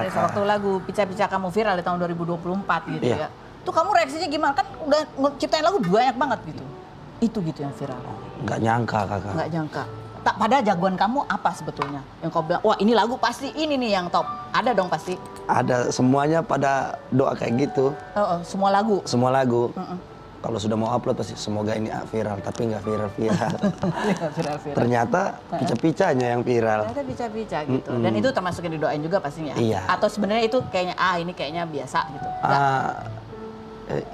Reza, waktu lagu Pica-Pica kamu viral di tahun 2024 gitu ya. Tuh kamu reaksinya gimana? Kan udah ciptain lagu banyak banget gitu. Itu gitu yang viral. Nggak nyangka kakak. Nggak nyangka. Tak, padahal jagoan kamu apa sebetulnya? Yang kau bilang, wah ini lagu pasti ini nih yang top. Ada dong pasti. Ada, semuanya pada doa kayak gitu. Semua lagu? Semua lagu. Kalau sudah mau upload pasti semoga ini viral, tapi nggak viral-viral. Viral-viral. Ternyata pica-picanya yang viral. Ternyata pica-pica gitu. Dan itu termasuk yang didoain juga pastinya? Iya. Atau sebenarnya itu kayaknya, ini kayaknya biasa gitu?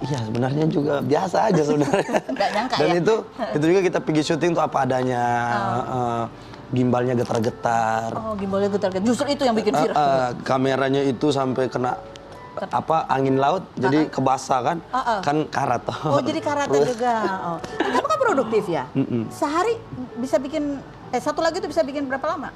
Iya sebenarnya juga biasa aja sebenarnya. Nggak nyangka. Dan ya? itu juga kita pergi syuting tuh apa adanya. Gimbalnya getar-getar. Oh, gimbalnya getar-getar. Justru itu yang bikin viral. Kameranya itu sampai kena angin laut, jadi kebasah kan. Kan karat. Oh, jadi karatan juga. Oh. Kamu kan produktif ya? Sehari bisa bikin, satu lagu itu bisa bikin berapa lama?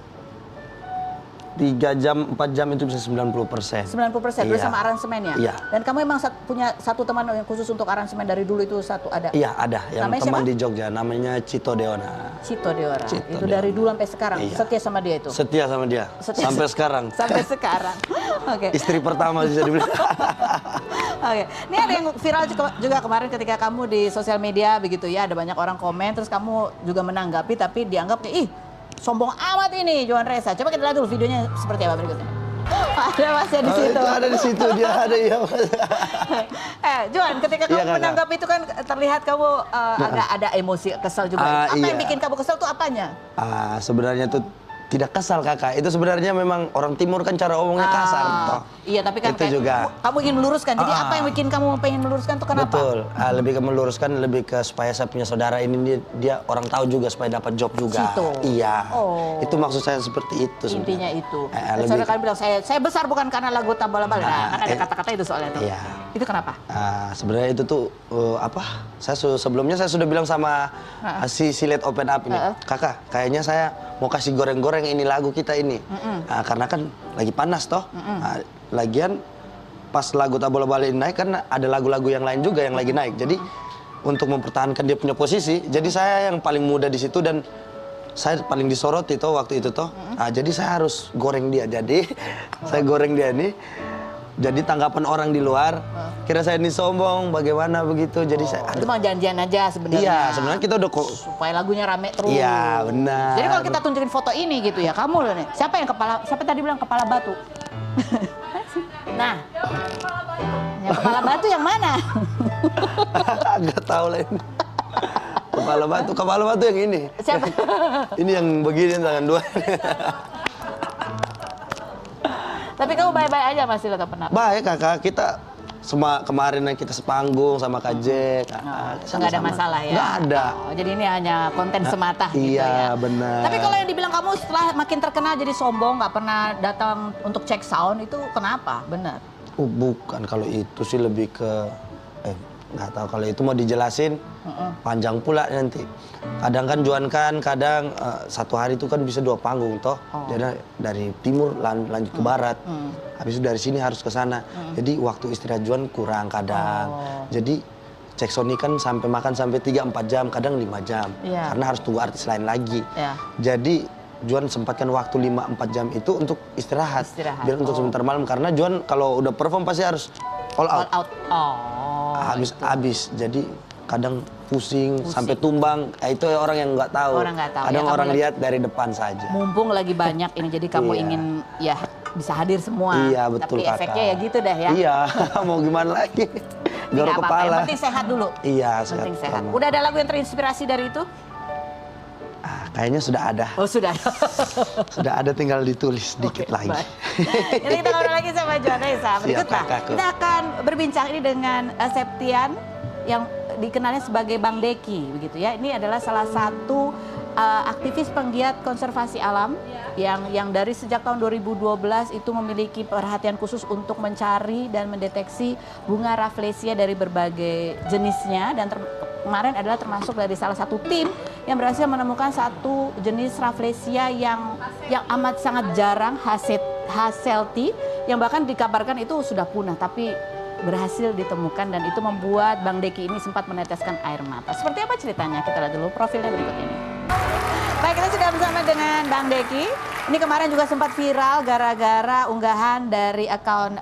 3 jam, 4 jam itu bisa 90%. 90% bersama aransemennya? Iya. Dan kamu emang punya satu teman yang khusus untuk aransemen dari dulu itu satu ada? Iya ada, yang namanya teman siapa? di Jogja, namanya Cito Deona. Cito Deona, itu dari dulu sampai sekarang, setia sama dia itu? Setia sama dia, sampai sekarang. Sampai sekarang, oke. Istri pertama bisa dibilang. Oke, ini ada yang viral juga kemarin ketika kamu di sosial media begitu ya, ada banyak orang komen, terus kamu juga menanggapi tapi dianggap, sombong amat ini Johan Reza. Coba kita lihat dulu videonya seperti apa berikutnya. Ada masnya di situ. Itu ada di situ, dia ada ya mas. Johan, ketika kamu menanggapi itu kan terlihat kamu agak ada emosi, kesal juga. Apa yang bikin kamu kesal tuh apanya? Sebenarnya tuh tidak kesal kakak, itu sebenarnya memang orang timur kan cara omongnya kasar toh. Iya tapi kan itu juga kamu ingin meluruskan, jadi apa yang bikin kamu pengen meluruskan tuh kenapa? Betul, lebih ke meluruskan, lebih ke supaya saya punya saudara ini dia orang tahu juga supaya dapat job juga. Situ. Iya, itu maksud saya seperti itu sebenarnya. Intinya itu. Saudara kalian bilang saya besar bukan karena lagu Tambal-Bal, kan ada kata-kata itu soalnya tuh. Iya. Itu kenapa? Sebenarnya itu tuh sebelumnya saya sudah bilang sama si Silet Open Up ini, kakak kayaknya saya mau kasih goreng-goreng ini lagu kita ini. Karena kan lagi panas toh. Lagian pas lagu Tak Bola Bali naik kan ada lagu-lagu yang lain juga yang lagi naik. Jadi untuk mempertahankan dia punya posisi, jadi saya yang paling muda di situ dan saya paling disoroti toh waktu itu toh. Jadi saya harus goreng dia. Jadi saya goreng dia nih. Jadi tanggapan orang di luar kira saya ini sombong, bagaimana begitu. Jadi saya itu mah janjian aja sebenarnya. Iya, sebenarnya kita udah kok supaya lagunya rame terus. Iya, benar. Jadi kalau kita tunjukin foto ini gitu ya, kamu loh nih. Siapa tadi bilang kepala batu? Nah. Yang kepala batu yang mana? Enggak tahu lah ini. Kepala batu yang ini. Siapa? Ini yang begini tangan dua. Tapi kamu baik-baik aja masih atau pernah? Baik kakak, kita kemarin kita sepanggung sama Kak Jack. Nggak ada masalah ya? Nggak ada. Jadi ini hanya konten semata gitu ya? Iya benar. Tapi kalau yang dibilang kamu setelah makin terkenal jadi sombong, nggak pernah datang untuk cek sound, itu kenapa? Benar? Bukan, kalau itu sih lebih ke nggak tahu, kalau itu mau dijelasin panjang pula nanti. Kadang kan Juan kan satu hari itu kan bisa 2 panggung toh. Jadi dari timur lanjut ke barat. Habis itu dari sini harus ke sana. Jadi waktu istirahat Juan kurang kadang. Jadi cek Sony kan sampai makan sampai 3-4 jam, kadang 5 jam. Karena harus tunggu artis lain lagi. Jadi Juan sempatkan waktu 5-4 jam itu untuk istirahat. Biar untuk sebentar malam, karena Juan kalau udah perform pasti harus all out. Habis. Jadi kadang pusing sampai tumbang. Itu orang yang nggak tahu. Kadang orang lihat dari depan saja. Mumpung lagi banyak ini, jadi kamu ingin ya bisa hadir semua. Iya betul. Tapi efeknya ya gitu dah ya. Iya, mau gimana lagi? Garuk kepala. Yang penting sehat dulu. Iya, sehat. Udah ada lagu yang terinspirasi dari itu? Kayaknya sudah ada. Oh sudah. Sudah ada, tinggal ditulis dikit lagi. Jadi kita ngobrol lagi sama Johan Reza. Berikutnya kita akan berbincang ini dengan Septian yang dikenalnya sebagai Bang Deki, begitu ya. Ini adalah salah satu aktivis penggiat konservasi alam yang dari sejak tahun 2012 itu memiliki perhatian khusus untuk mencari dan mendeteksi bunga rafflesia dari berbagai jenisnya, dan kemarin adalah termasuk dari salah satu tim yang berhasil menemukan satu jenis rafflesia yang amat sangat jarang, Hasselti, yang bahkan dikabarkan itu sudah punah, tapi berhasil ditemukan, dan itu membuat Bang Deki ini sempat meneteskan air mata. Seperti apa ceritanya? Kita lihat dulu profilnya berikut ini. Baik, kita sudah bersama dengan Bang Deki. Ini kemarin juga sempat viral gara-gara unggahan dari akun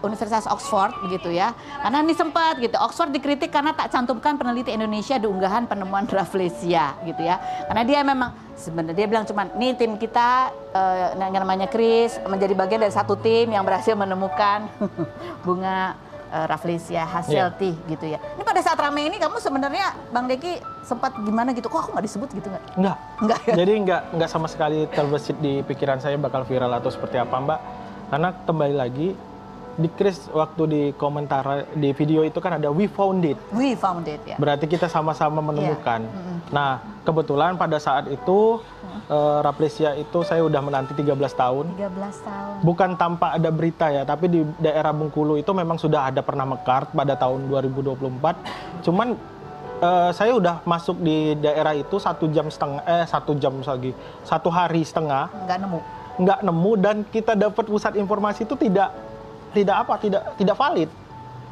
Universitas Oxford begitu ya. Karena ini sempat gitu, Oxford dikritik karena tak cantumkan peneliti Indonesia di unggahan penemuan Rafflesia gitu ya. Karena dia memang sebenarnya dia bilang cuman, nih tim kita yang namanya Chris menjadi bagian dari satu tim yang berhasil menemukan bunga Rafflesia Hasselti gitu ya. Ini pada saat rame ini kamu sebenarnya Bang Deki sempat gimana gitu? Kok aku nggak disebut gitu nggak? Enggak ya? Jadi enggak sama sekali terbesit di pikiran saya bakal viral atau seperti apa Mbak. Karena kembali lagi di Chris waktu di komentar di video itu kan ada we found it. We found it ya. Berarti kita sama-sama menemukan. Nah, kebetulan pada saat itu Rafflesia itu saya udah menanti 13 tahun. 13 tahun. Bukan tanpa ada berita ya, tapi di daerah Bengkulu itu memang sudah ada pernah mekar pada tahun 2024. Cuman saya udah masuk di daerah itu 1 hari setengah nggak nemu dan kita dapat pusat informasi itu tidak valid.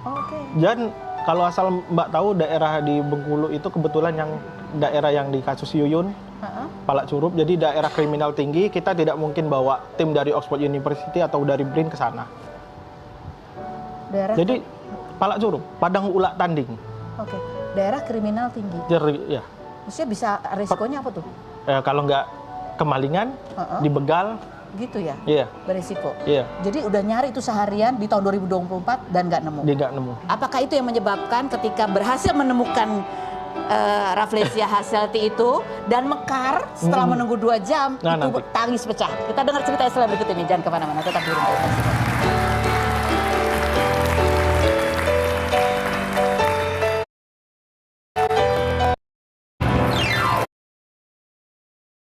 Oke. Dan kalau asal Mbak tahu daerah di Bengkulu itu kebetulan yang daerah yang di kasus Yuyun, Palak Curup, jadi daerah kriminal tinggi, kita tidak mungkin bawa tim dari Oxford University atau dari BRIN ke sana. Jadi Palak Curup, Padang Ulak Tanding. Oke. Daerah kriminal tinggi. Jadi ya. Maksudnya bisa resikonya apa tuh? Kalau nggak kemalingan, dibegal. Gitu ya? Iya. Berisiko? Iya. Jadi udah nyari itu seharian di tahun 2024 dan nggak nemu? Nggak nemu. Apakah itu yang menyebabkan ketika berhasil menemukan Rafflesia Hasselti itu dan mekar setelah menunggu 2 jam, itu nanti tangis pecah? Kita dengar cerita setelah berikut ini, jangan kemana-mana, tetap di Rumah Informasi.